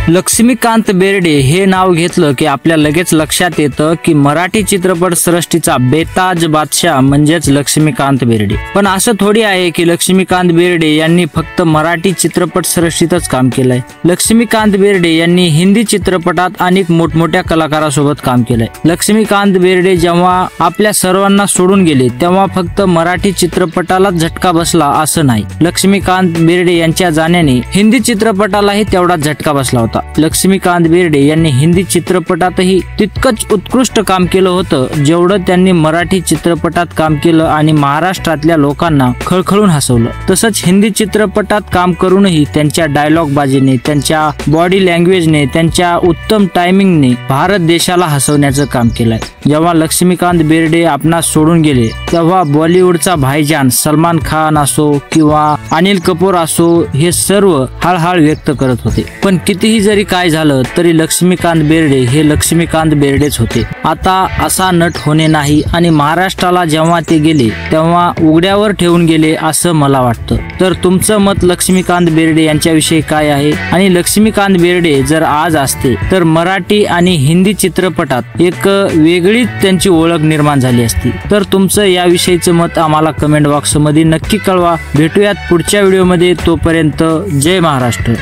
लक्ष्मीकांत बेर्डे हे नाव घेतलं की आपल्या लगेच लक्षात येतं की मराठी चित्रपट सृष्टीचा बेताज बादशाह म्हणजेच लक्ष्मीकांत बेर्डे। पण असं थोडी आहे की लक्ष्मीकांत बेर्डे यांनी फक्त मराठी चित्रपट सृष्टीतच काम केलंय। लक्ष्मीकांत बेर्डे यांनी हिंदी चित्रपटात अनेक मोठमोठ्या कलाकारांसोबत काम केलंय। लक्ष्मीकांत बेर्डे जेव्हा आपल्या सर्वांना सोडून गेले तेव्हा फक्त मराठी चित्रपटालाच झटका बसला असं नाही, लक्ष्मीकांत बेर्डे यांच्या जाण्याने हिंदी चित्रपटालाही तेवढाच झटका बसला होता। लक्ष्मीकांत बेर्डे यांनी हिंदी चित्रपटातही तितकंच उत्कृष्ट काम केलं होतं जेवढं त्यांनी मराठी चित्रपटात काम केलं आणि महाराष्ट्रातल्या लोकांना खळखळून हसवलं। तसंच हिंदी चित्रपटात काम करूनही त्यांच्या डायलॉग बाजीने, त्यांच्या बॉडी लँग्वेजने, त्यांच्या उत्तम टायमिंगने भारत देशाला हसवण्याचं काम केलंय। जेव्हा लक्ष्मीकांत बेर्डे आपणास सोडून गेले तेव्हा बॉलिवूडचा भाईजान सलमान खान असो किंवा अनिल कपूर असो हे सर्व हळहळ व्यक्त करत होते। पण कितीही जरी काय झालं तरी लक्ष्मीकांत बेर्डे हे लक्ष्मीकांत बेर्डेच होते। आता असा नट होणे नाही आणि महाराष्ट्राला जेव्हा ते गेले तेव्हा उघड्यावर ठेवून गेले असं मला वाटतं। तर तुमचं मत लक्ष्मीकांत बेर्डे यांच्याविषयी काय आहे आणि लक्ष्मीकांत बेर्डे जर आज असते तर मराठी आणि हिंदी चित्रपटात एक वेगळीच त्यांची ओळख निर्माण झाली असती। तर तुमचं याविषयीचं मत आम्हाला कमेंट बॉक्समध्ये नक्की कळवा। भेटूयात पुढच्या व्हिडिओमध्ये, तोपर्यंत जय महाराष्ट्र।